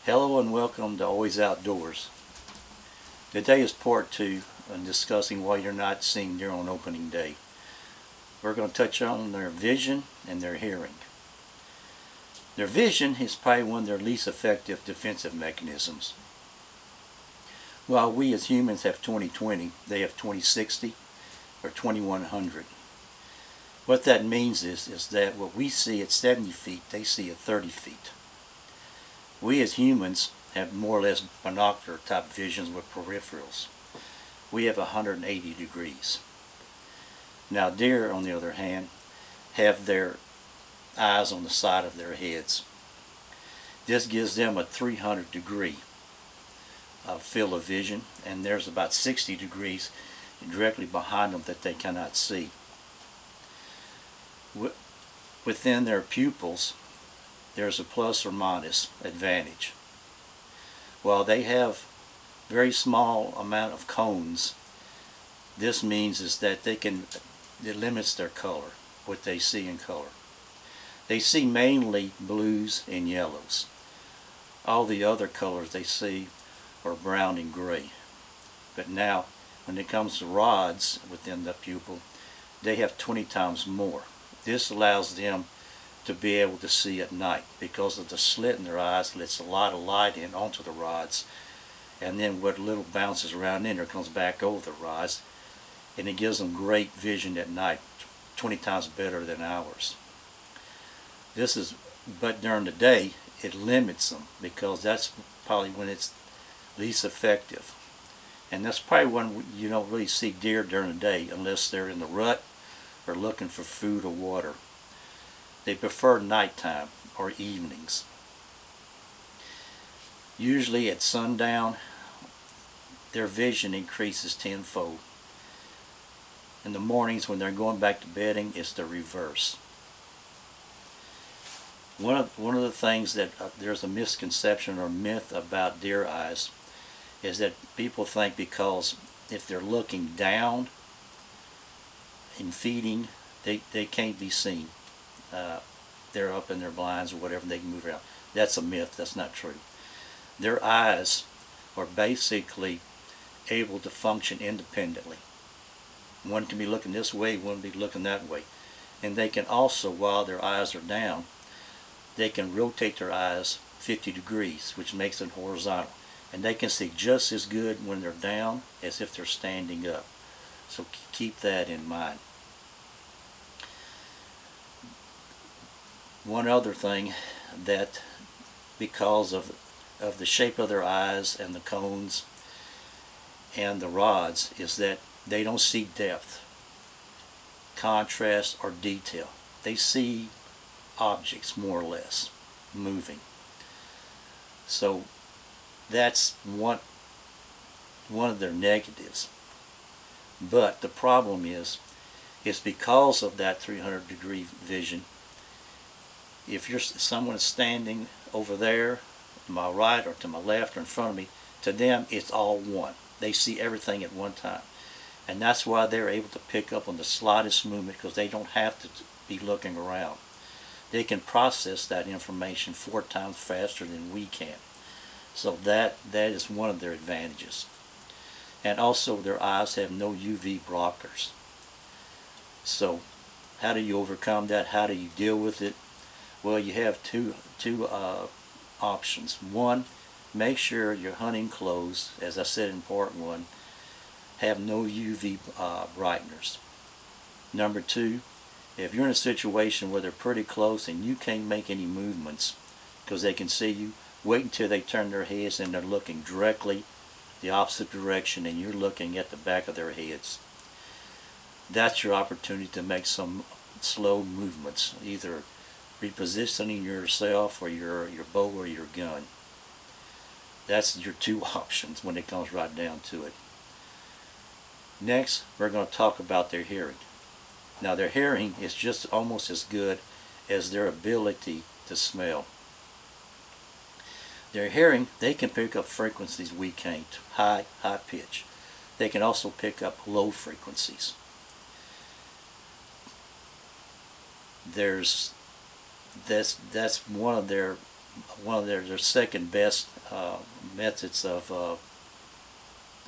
Hello and welcome to Always Outdoors. Today is part 2 on discussing why you're not seeing deer on opening day. We're going to touch on their vision and their hearing. Their vision is probably one of their least effective defensive mechanisms. While we as humans have 20/20, they have 20/60 or 2100. What that means is that what we see at 70 feet, they see at 30 feet. We as humans have more or less binocular type visions with peripherals. We have 180 degrees. Now deer, on the other hand, have their eyes on the side of their heads. This gives them a 300 degree field of vision, and there's about 60 degrees directly behind them that they cannot see. Within their pupils, there's a plus or minus advantage. While they have very small amount of cones, this means is that it limits their color, what they see in color. They see mainly blues and yellows. All the other colors they see are brown and gray. But now, when it comes to rods within the pupil, they have 20 times more. This allows them to be able to see at night because of the slit in their eyes lets a lot of light in onto the rods, and then what little bounces around in there comes back over the rods, and it gives them great vision at night, 20 times better than ours. But during the day it limits them because that's probably when it's least effective, and that's probably when you don't really see deer during the day unless they're in the rut or looking for food or water. They prefer nighttime or evenings. Usually at sundown, their vision increases tenfold. In the mornings when they're going back to bedding, it's the reverse. One of the things that there's a misconception or myth about deer eyes is that people think because if they're looking down and feeding, they can't be seen. They're up in their blinds or whatever, they can move around. That's a myth. That's not true. Their eyes are basically able to function independently. One can be looking this way, one can be looking that way. And they can also, while their eyes are down, they can rotate their eyes 50 degrees, which makes them horizontal. And they can see just as good when they're down as if they're standing up. So keep that in mind. One other thing, that because of the shape of their eyes and the cones and the rods, is that they don't see depth, contrast, or detail. They see objects more or less moving. So that's one of their negatives. But the problem is because of that 300 degree vision. If someone standing over there to my right or to my left or in front of me, to them it's all one. They see everything at one time. And that's why they're able to pick up on the slightest movement, because they don't have to be looking around. They can process that information 4 times faster than we can. So that is one of their advantages. And also their eyes have no UV blockers. So how do you overcome that? How do you deal with it? Well, you have two options. One, make sure your hunting clothes, as I said in part 1, have no UV brighteners. Number 2, if you're in a situation where they're pretty close and you can't make any movements because they can see you, wait until they turn their heads and they're looking directly the opposite direction and you're looking at the back of their heads. That's your opportunity to make some slow movements, either repositioning yourself or your bow or your gun. That's your 2 options when it comes right down to it. Next, we're going to talk about their hearing. Now their hearing is just almost as good as their ability to smell. Their hearing, they can pick up frequencies we can't, high pitch. They can also pick up low frequencies. That's one of their one of their second best methods of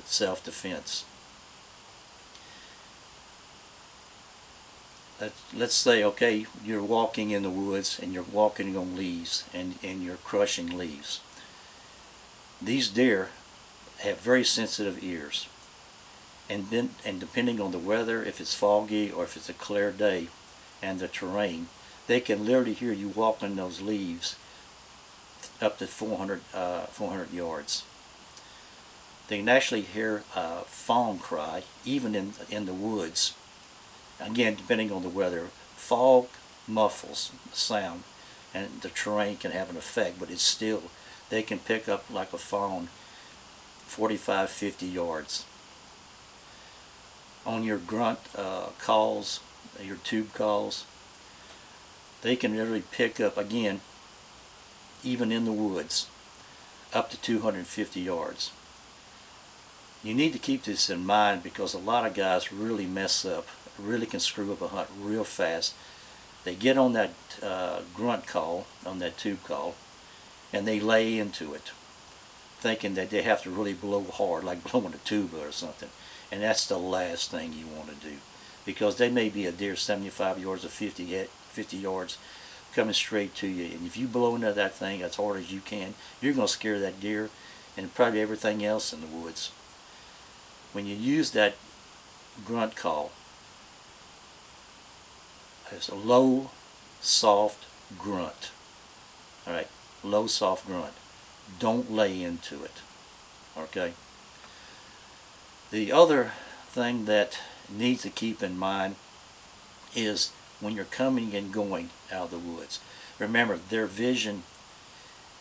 self-defense. Let's say, okay, you're walking in the woods and you're walking on leaves and you're crushing leaves. These deer have very sensitive ears, and depending on the weather, if it's foggy or if it's a clear day and the terrain, they can literally hear you walking those leaves up to 400 yards. They can actually hear a fawn cry even in the woods. Again, depending on the weather, fog muffles sound, and the terrain can have an effect, but it's still, they can pick up like a fawn 45-50 yards. On your grunt calls, your tube calls, they can literally pick up, again, even in the woods, up to 250 yards. You need to keep this in mind because a lot of guys really mess up, really can screw up a hunt real fast. They get on that grunt call, on that tube call, and they lay into it, thinking that they have to really blow hard, like blowing a tuba or something. And that's the last thing you want to do, because they may be a deer 75 yards or 50 yards coming straight to you, and if you blow into that thing as hard as you can, you're going to scare that deer and probably everything else in the woods. When you use that grunt call, it's a low, soft grunt. Alright, low, soft grunt. Don't lay into it. Okay? The other thing that needs to keep in mind is when you're coming and going out of the woods. Remember, their vision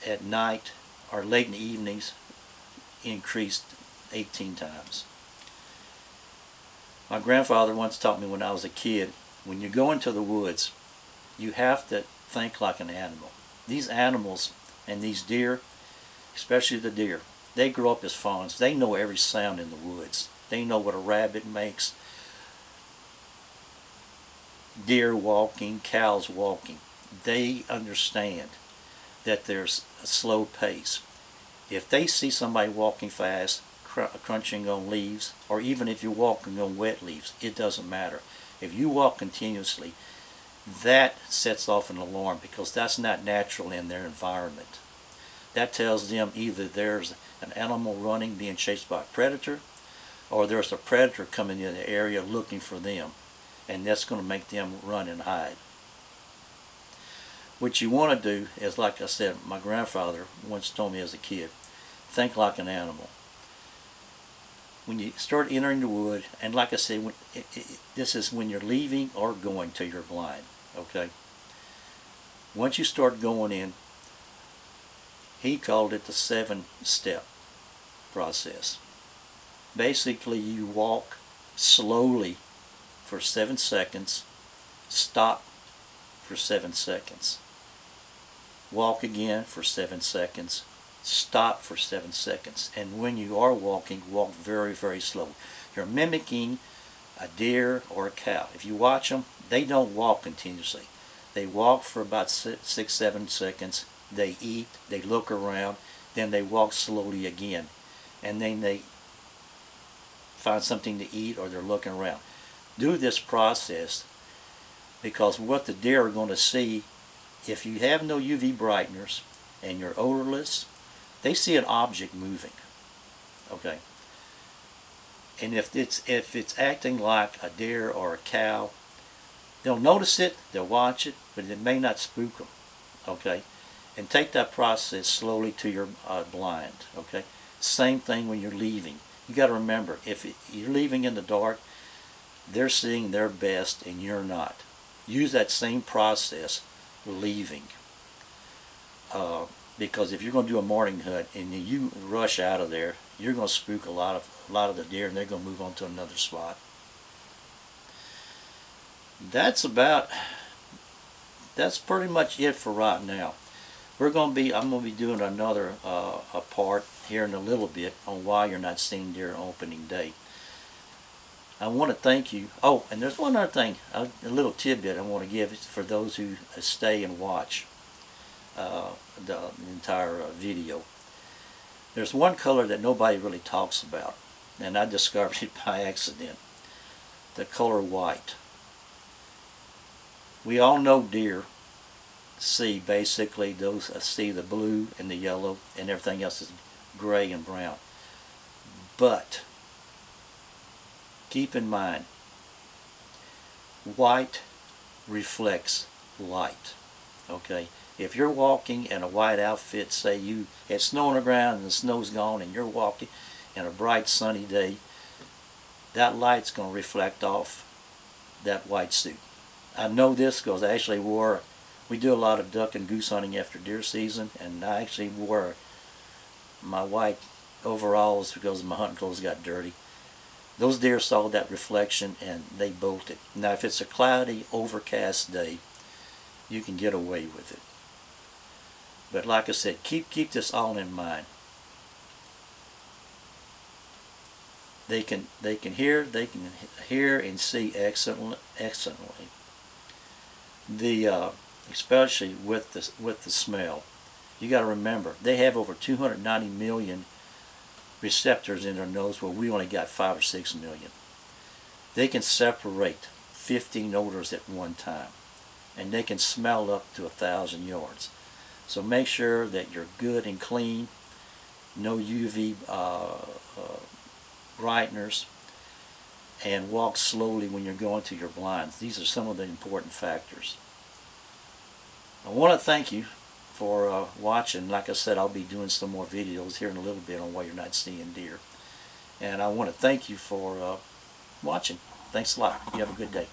at night or late in the evenings increased 18 times. My grandfather once taught me when I was a kid, when you go into the woods, you have to think like an animal. These animals and these deer, especially the deer, they grow up as fawns. They know every sound in the woods. They know what a rabbit makes, deer walking, cows walking. They understand that there's a slow pace. If they see somebody walking fast, crunching on leaves, or even if you're walking on wet leaves, it doesn't matter. If you walk continuously, that sets off an alarm because that's not natural in their environment. That tells them either there's an animal running being chased by a predator, or there's a predator coming in the area looking for them, and that's going to make them run and hide. What you want to do is, like I said, my grandfather once told me as a kid, think like an animal. When you start entering the wood, and like I said, this is when you're leaving or going to your blind, okay? Once you start going in, he called it the 7-step process. Basically, you walk slowly for 7 seconds, stop for 7 seconds, walk again for 7 seconds, stop for 7 seconds, and when you are walking, walk very, very slow. You're mimicking a deer or a cow. If you watch them, they don't walk continuously. They walk for about 6-7 seconds, they eat, they look around, then they walk slowly again, and then they find something to eat or they're looking around. Do this process because what the deer are going to see, if you have no UV brighteners and you're odorless, they see an object moving, okay? And if it's acting like a deer or a cow, they'll notice it, they'll watch it, but it may not spook them, okay? And take that process slowly to your blind, okay? Same thing when you're leaving. You got to remember, if you're leaving in the dark, they're seeing their best and you're not. Use that same process leaving. Because if you're going to do a morning hunt and you rush out of there, you're going to spook a lot of the deer, and they're going to move on to another spot. That's pretty much it for right now. I'm going to be doing another a part here in a little bit on why you're not seeing deer on opening day. I want to thank you. Oh, and there's one other thing, a little tidbit I want to give for those who stay and watch. the entire video. There's one color that nobody really talks about, and I discovered it by accident. The color white. We all know deer see basically those see the blue and the yellow, and everything else is gray and brown. But keep in mind, white reflects light. Okay, if you're walking in a white outfit, say it's snow on the ground and the snow's gone, and you're walking in a bright sunny day, that light's going to reflect off that white suit. I know this because I actually we do a lot of duck and goose hunting after deer season, and I actually wore my white overalls because my hunting clothes got dirty. Those deer saw that reflection and they bolted. Now if it's a cloudy, overcast day, you can get away with it. But like I said, keep this all in mind. They can hear and see excellently. Especially with the smell. You got to remember, they have over 290 million receptors in their nose, where we only got 5 or 6 million. They can separate 15 odors at one time, and they can smell up to 1,000 yards. So make sure that you're good and clean, no UV brighteners, and walk slowly when you're going to your blinds. These are some of the important factors. I want to thank you for watching. Like I said, I'll be doing some more videos here in a little bit on why you're not seeing deer. And I want to thank you for watching. Thanks a lot. You have a good day.